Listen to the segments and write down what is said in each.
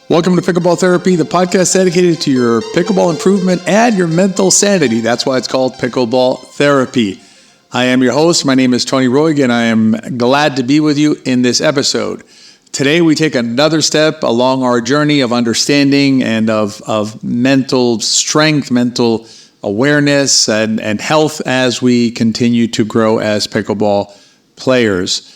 Welcome to Pickleball Therapy, the podcast dedicated to your pickleball improvement and your mental sanity. That's why it's called Pickleball Therapy. I am your host. My name is Tony Roig, and I am glad to be with you in this episode. Today, we take another step along our journey of understanding and of mental strength, mental awareness, and health as we continue to grow as pickleball players.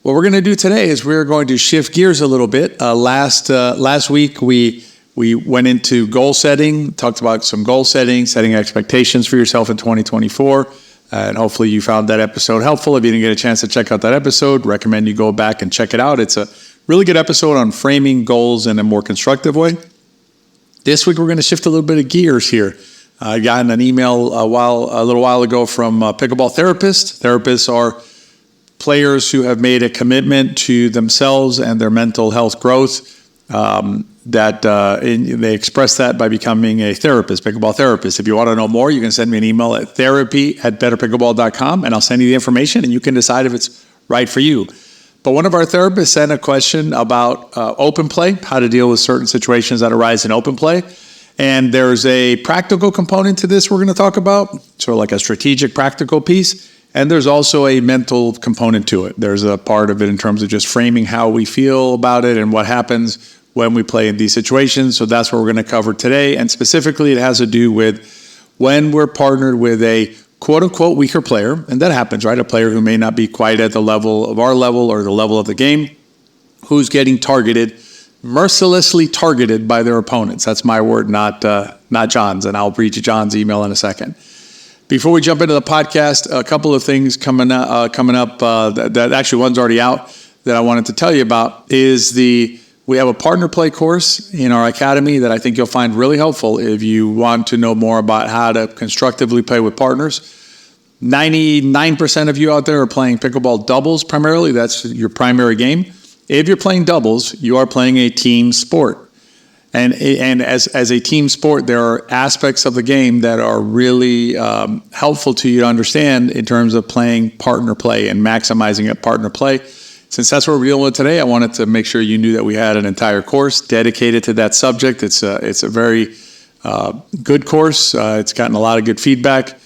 What we're going to do today is we're going to shift gears a little bit. Last week, we went into goal setting, talked about some goal setting expectations for yourself in 2024, and hopefully you found that episode helpful. If you didn't get a chance to check out that episode, recommend you go back and check it out. It's a really good episode on framing goals in a more constructive way. This week, we're going to shift a little bit of gears here. I got an email a little while ago from a pickleball therapist. Therapists are players who have made a commitment to themselves and their mental health growth. They express that by becoming a therapist, pickleball therapist. If you want to know more, you can send me an email at therapy@betterpickleball.com, and I'll send you the information, and you can decide if it's right for you. But one of our therapists sent a question about open play, how to deal with certain situations that arise in open play. And there's a practical component to this we're going to talk about, sort of like a strategic practical piece. And there's also a mental component to it. There's a part of it in terms of just framing how we feel about it and what happens when we play in these situations. So that's what we're going to cover today. And specifically, it has to do with when we're partnered with a quote-unquote weaker player. And that happens, right? A player who may not be quite at the level of our level or the level of the game, who's getting targeted, mercilessly targeted by their opponents. That's my word, not John's. And I'll read you John's email in a second. Before we jump into the podcast, a couple of things coming up that actually one's already out that I wanted to tell you about is we have a partner play course in our academy that I think you'll find really helpful if you want to know more about how to constructively play with partners. 99% of you out there are playing pickleball doubles primarily. That's your primary game. If you're playing doubles, you are playing a team sport. And as a team sport, there are aspects of the game that are really helpful to you to understand in terms of playing partner play and maximizing a partner play. Since that's what we're dealing with today, I wanted to make sure you knew that we had an entire course dedicated to that subject. It's a very good course. It's gotten a lot of good feedback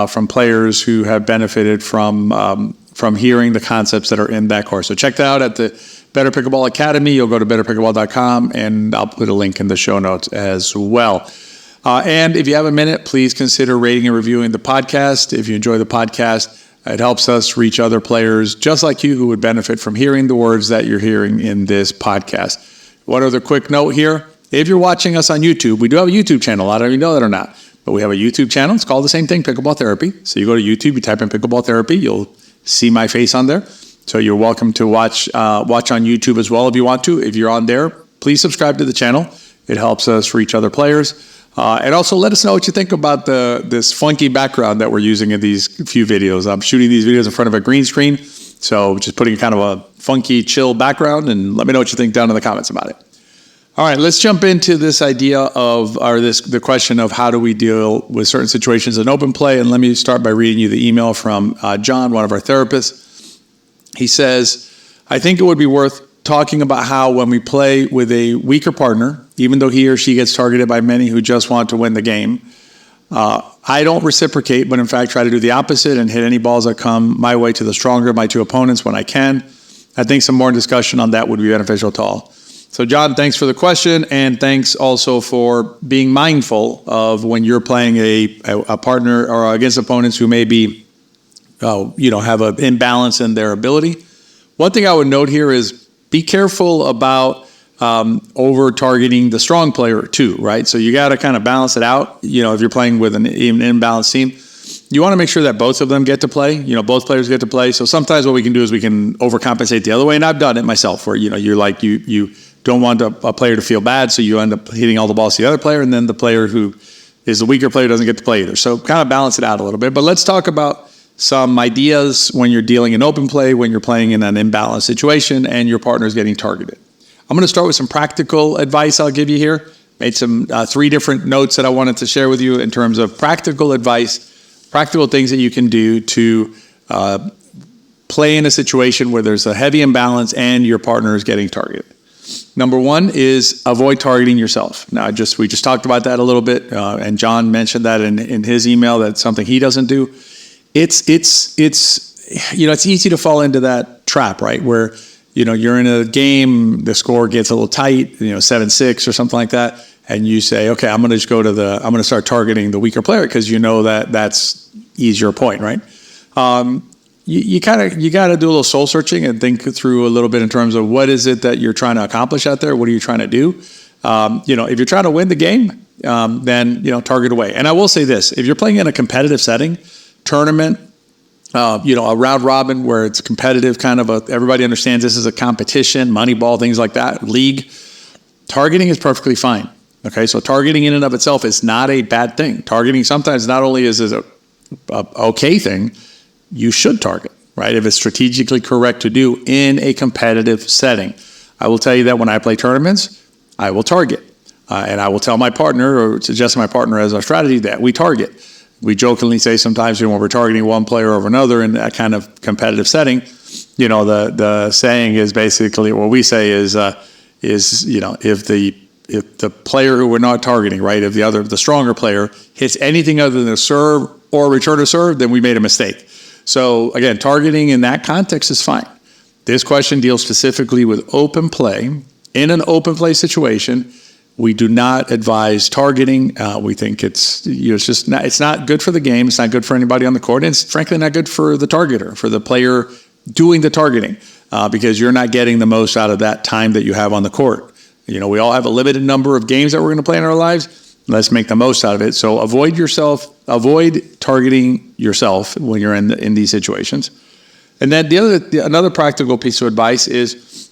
from players who have benefited from hearing the concepts that are in that course. So check that out at the Better Pickleball Academy. You'll go to betterpickleball.com, and I'll put a link in the show notes as well. And if you have a minute, please consider rating and reviewing the podcast. If you enjoy the podcast, it helps us reach other players just like you who would benefit from hearing the words that you're hearing in this podcast. One other quick note here. If you're watching us on YouTube, we do have a YouTube channel. A lot of you know that or not. But we have a YouTube channel. It's called the same thing, Pickleball Therapy. So you go to YouTube, you type in Pickleball Therapy. You'll see my face on there. So you're welcome to watch on YouTube as well if you want to. If you're on there, please subscribe to the channel. It helps us reach other players. And also let us know what you think about this funky background that we're using in these few videos. I'm shooting these videos in front of a green screen, so just putting kind of a funky, chill background, and let me know what you think down in the comments about it. All right, let's jump into this idea the question of how do we deal with certain situations in open play. And let me start by reading you the email from John, one of our therapists. He says, I think it would be worth talking about how when we play with a weaker partner, even though he or she gets targeted by many who just want to win the game, I don't reciprocate, but in fact try to do the opposite and hit any balls that come my way to the stronger of my two opponents when I can. I think some more discussion on that would be beneficial to all. So John, thanks for the question, and thanks also for being mindful of when you're playing a partner or against opponents who may be have an imbalance in their ability. One thing I would note here is be careful about over targeting the strong player too, right? So you got to kind of balance it out. If you're playing with an imbalanced team, you want to make sure that both of them get to play. Both players get to play. So sometimes what we can do is we can overcompensate the other way, and I've done it myself, where you're like you don't want a player to feel bad, so you end up hitting all the balls to the other player, and then the player who is the weaker player doesn't get to play either. So kind of balance it out a little bit. But let's talk about some ideas when you're dealing in open play, when you're playing in an imbalanced situation and your partner is getting targeted. I'm going to start with some practical advice I'll give you here. Made some 3 different notes that I wanted to share with you in terms of practical advice, practical things that you can do to play in a situation where there's a heavy imbalance and your partner is getting targeted. Number one is avoid targeting yourself. Now, we just talked about that a little bit, and John mentioned that in his email. That's something he doesn't do. It's easy to fall into that trap, right? Where you're in a game, the score gets a little tight, 7-6 or something like that, and you say, okay, I'm going to just I'm going to start targeting the weaker player because that's easier point, right? You got to do a little soul searching and think through a little bit in terms of what is it that you're trying to accomplish out there. What are you trying to do? If you're trying to win the game, then target away. And I will say this: if you're playing in a competitive setting, tournament, a round robin where it's competitive, everybody understands this is a competition, money ball, things like that, league, targeting is perfectly fine. Okay, so targeting in and of itself is not a bad thing. Targeting sometimes not only is a okay thing, you should target, right? If it's strategically correct to do in a competitive setting. I will tell you that when I play tournaments, I will target. And I will tell my partner or suggest to my partner as our strategy that we target. We jokingly say sometimes when we're targeting one player over another in that kind of competitive setting, the saying is basically what we say is if the player who we're not targeting, right, if the stronger player hits anything other than a serve or return a serve, then we made a mistake. So again, targeting in that context is fine. This question deals specifically with open play. In an open play situation, we do not advise targeting. We think it's not good for the game. It's not good for anybody on the court. And it's frankly not good for the targeter, for the player doing the targeting, because you're not getting the most out of that time that you have on the court. We all have a limited number of games that we're going to play in our lives. Let's make the most out of it. So avoid targeting yourself when you're in these situations. And then another practical piece of advice is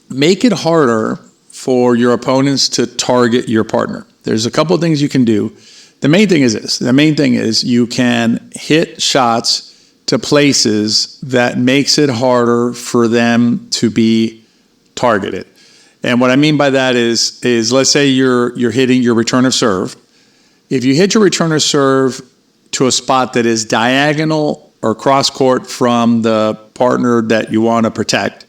make it harder for your opponents to target your partner. There's a couple of things you can do. The main thing is this. The main thing is you can hit shots to places that makes it harder for them to be targeted. And what I mean by that is let's say you're hitting your return of serve. If you hit your return of serve to a spot that is diagonal or cross court from the partner that you want to protect,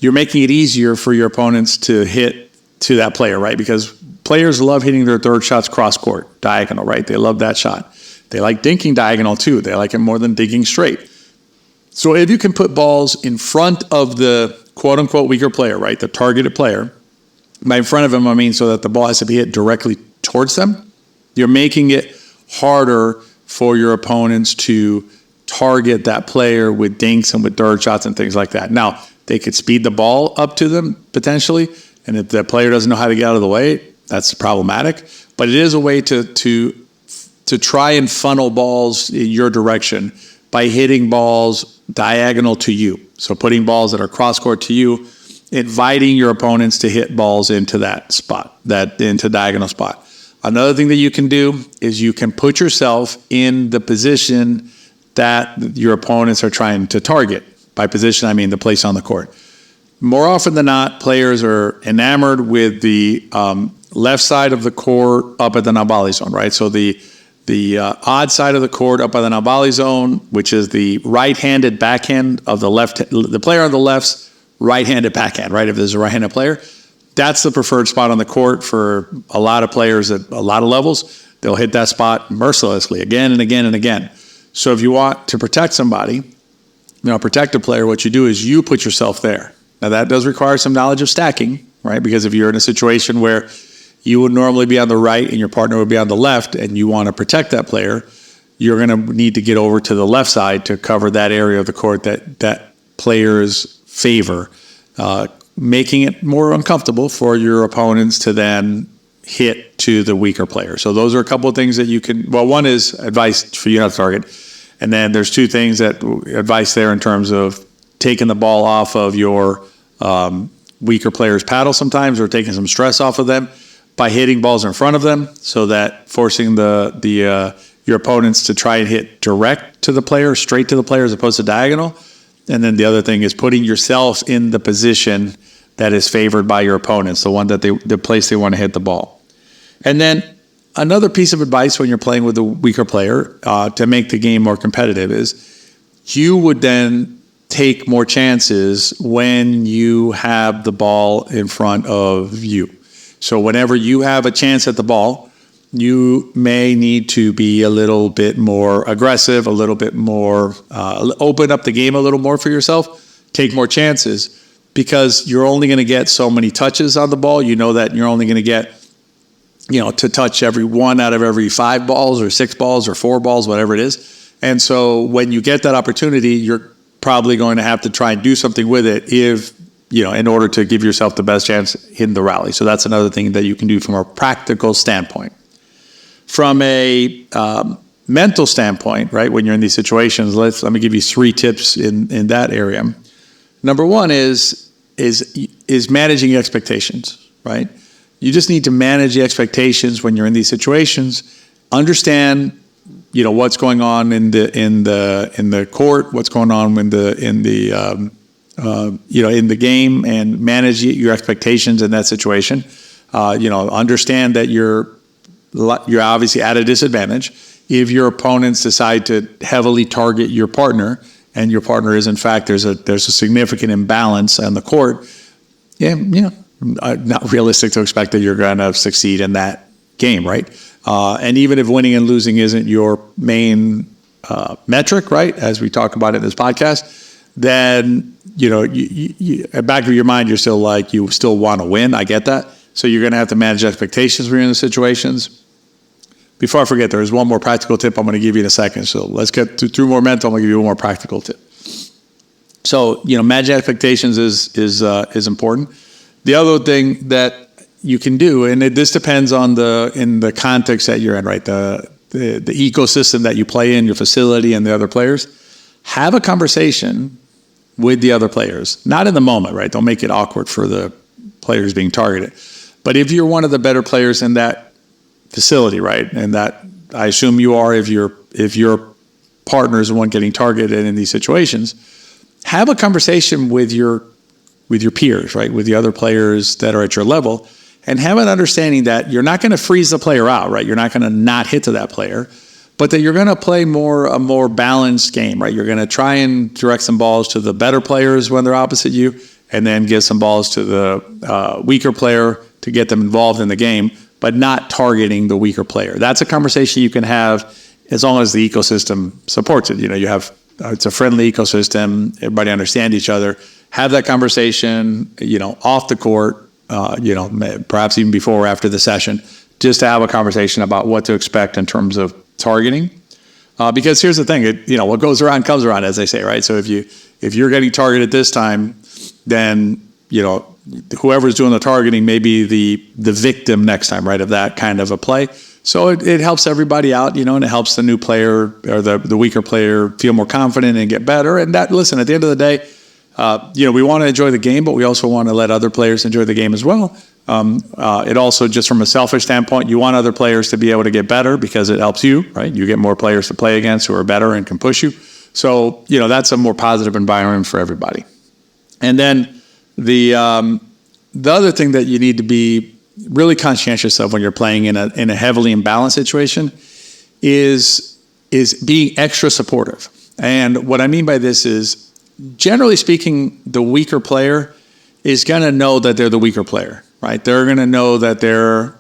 you're making it easier for your opponents to hit to that player, right? Because players love hitting their third shots cross court, diagonal, right? They love that shot. They like dinking diagonal too. They like it more than dinking straight. So if you can put balls in front of the quote unquote weaker player, right? The targeted player. By in front of them, I mean so that the ball has to be hit directly towards them. You're making it harder for your opponents to target that player with dinks and with third shots and things like that. Now, they could speed the ball up to them potentially, and if the player doesn't know how to get out of the way, that's problematic. But it is a way to try and funnel balls in your direction by hitting balls diagonal to you. So putting balls that are cross court to you, inviting your opponents to hit balls into that spot, into diagonal spot. Another thing that you can do is you can put yourself in the position that your opponents are trying to target. By position, I mean the place on the court. More often than not, players are enamored with the left side of the court up at the Nabali zone, right? So the odd side of the court up by the Nabali zone, which is the right-handed backhand of the player on the left's right-handed backhand, right? If there's a right-handed player, that's the preferred spot on the court for a lot of players at a lot of levels. They'll hit that spot mercilessly again and again and again. So if you want to protect somebody, protect a player, what you do is you put yourself there. Now that does require some knowledge of stacking, right? Because if you're in a situation where you would normally be on the right and your partner would be on the left and you want to protect that player, you're going to need to get over to the left side to cover that area of the court that players favor, making it more uncomfortable for your opponents to then hit to the weaker player. So those are a couple of things that you can, one is advice for you not to target. And then there's two things that advice there in terms of taking the ball off of your weaker player's paddle sometimes, or taking some stress off of them by hitting balls in front of them, so that forcing your opponents to try and hit direct to the player, straight to the player as opposed to diagonal. And then the other thing is putting yourself in the position that is favored by your opponents, the place they want to hit the ball. And then another piece of advice when you're playing with a weaker player to make the game more competitive is you would then take more chances when you have the ball in front of you. So whenever you have a chance at the ball, you may need to be a little bit more aggressive, a little bit more, open up the game a little more for yourself, take more chances, because you're only going to get so many touches on the ball. You know that you're only going to get, to touch every one out of every 5 balls or 6 balls or 4 balls, whatever it is. And so when you get that opportunity, you're probably going to have to try and do something with it in order to give yourself the best chance in the rally. So that's another thing that you can do from a practical standpoint. From a mental standpoint, right, when you're in these situations, let me give you 3 tips in that area. Number 1 is managing expectations, right? You just need to manage the expectations when you're in these situations. Understand what's going on in the court, what's going on in the game, and manage your expectations in that situation. Understand that you're obviously at a disadvantage if your opponents decide to heavily target your partner, and your partner is in fact there's a significant imbalance on the court. Not realistic to expect that you're going to succeed in that game, right? And even if winning and losing isn't your main metric, right, as we talk about in this podcast, then at back of your mind, you're still you still want to win. I get that. So you're going to have to manage expectations when you're in the situations. Before I forget, there is one more practical tip I'm going to give you in a second. So let's get through more mental. I'm going to give you one more practical tip. So managing expectations is important. The other thing that you can do, and this depends on in the context that you're in, right? The ecosystem that you play in, your facility, and the other players. Have a conversation with the other players, not in the moment, right? Don't make it awkward for the players being targeted. But if you're one of the better players in that facility, right, and that I assume you are, if your partner is the one getting targeted in these situations, have a conversation with your peers, right, with the other players that are at your level, and have an understanding that you're not going to freeze the player out, right? You're not going to not hit to that player, but that you're going to play a more balanced game, right? You're going to try and direct some balls to the better players when they're opposite you, and then give some balls to the weaker player to get them involved in the game, but not targeting the weaker player. That's a conversation you can have as long as the ecosystem supports it. It's a friendly ecosystem. Everybody understands each other. Have that conversation, off the court, perhaps even before or after the session, just to have a conversation about what to expect in terms of targeting. Because here's the thing, what goes around comes around, as they say, right? So if you're getting targeted this time, then, whoever's doing the targeting may be the victim next time, right, of that kind of a play. So it helps everybody out, and it helps the new player or the weaker player feel more confident and get better. And listen, at the end of the day, we want to enjoy the game, but we also want to let other players enjoy the game as well. It also, just from a selfish standpoint, you want other players to be able to get better because it helps you, right? You get more players to play against who are better and can push you. So, that's a more positive environment for everybody. And then the other thing that you need to be really conscientious of when you're playing in a heavily imbalanced situation is being extra supportive. And what I mean by this is, generally speaking, the weaker player is going to know that they're the weaker player, right? They're going to know that they're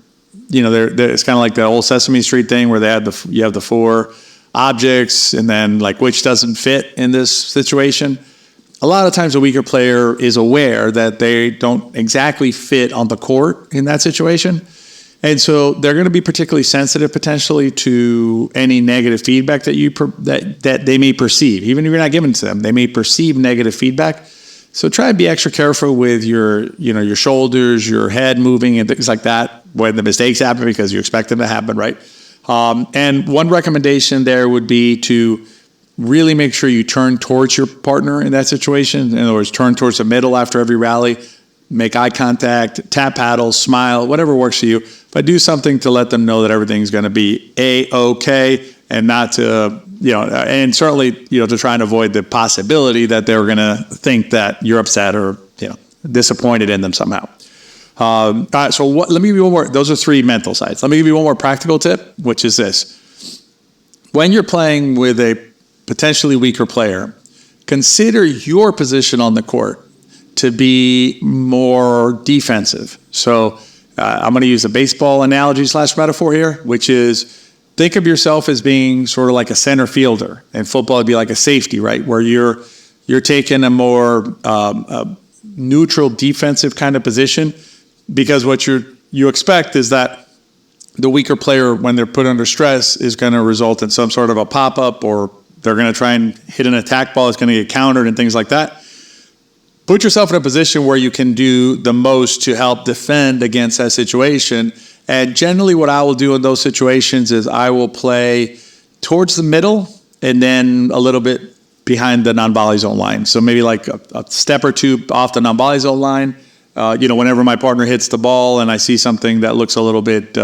it's kind of like the old Sesame Street thing where you have the 4 objects and then which doesn't fit in this situation. A lot of times a weaker player is aware that they don't exactly fit on the court in that situation. And so they're going to be particularly sensitive potentially to any negative feedback that they may perceive. Even if you're not giving it to them, they may perceive negative feedback. So try and be extra careful with your shoulders, your head moving and things like that when the mistakes happen, because you expect them to happen, right? And one recommendation there would be to really make sure you turn towards your partner in that situation. In other words, turn towards the middle after every rally, make eye contact, tap paddles, smile, whatever works for you, but do something to let them know that everything's going to be A-okay, and not to, and certainly, to try and avoid the possibility that they're going to think that you're upset or, disappointed in them somehow. Let me give you one more. Those are 3 mental sides. Let me give you one more practical tip, which is this. When you're playing with a potentially weaker player, consider your position on the court to be more defensive. So I'm going to use a baseball analogy / metaphor here, which is think of yourself as being sort of like a center fielder, and football would be like a safety, right? Where you're taking a more neutral defensive kind of position, because what you expect is that the weaker player, when they're put under stress, is going to result in some sort of a pop-up, or they're going to try and hit an attack ball. It's going to get countered and things like that. Put yourself in a position where you can do the most to help defend against that situation. And generally what I will do in those situations is I will play towards the middle and then a little bit behind the non-volley zone line. So maybe like a step or two off the non-volley zone line. Whenever my partner hits the ball and I see something that looks a little bit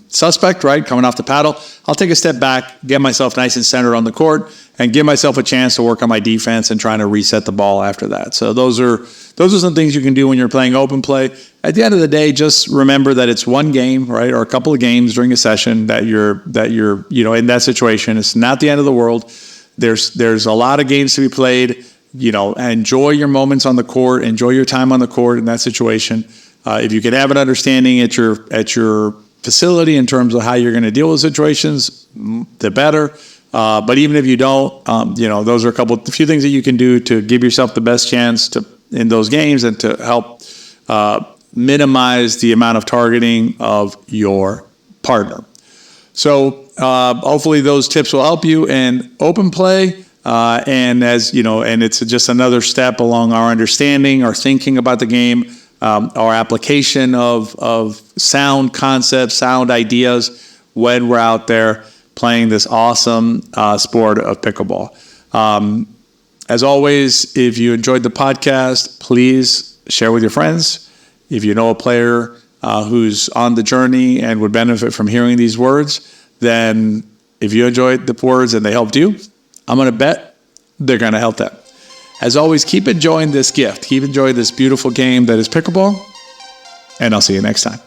suspect, right, coming off the paddle, I'll take a step back, get myself nice and centered on the court, and give myself a chance to work on my defense and trying to reset the ball after that. So those are some things you can do when you're playing open play. At the end of the day, just remember that it's one game, right, or a couple of games during a session that you're in that situation. It's not the end of the world. There's a lot of games to be played. Enjoy your moments on the court, enjoy your time on the court in that situation. If you can have an understanding at your facility in terms of how you're going to deal with situations, the better. But even if you don't, those are a few things that you can do to give yourself the best chance in those games and to help minimize the amount of targeting of your partner. So hopefully those tips will help you in open play. And it's just another step along our understanding, our thinking about the game, our application of sound concepts, sound ideas when we're out there playing this awesome sport of pickleball. As always, if you enjoyed the podcast, please share with your friends. If you know a player who's on the journey and would benefit from hearing these words, then if you enjoyed the words and they helped you, I'm going to bet they're going to help them. As always, keep enjoying this gift. Keep enjoying this beautiful game that is pickleball, and I'll see you next time.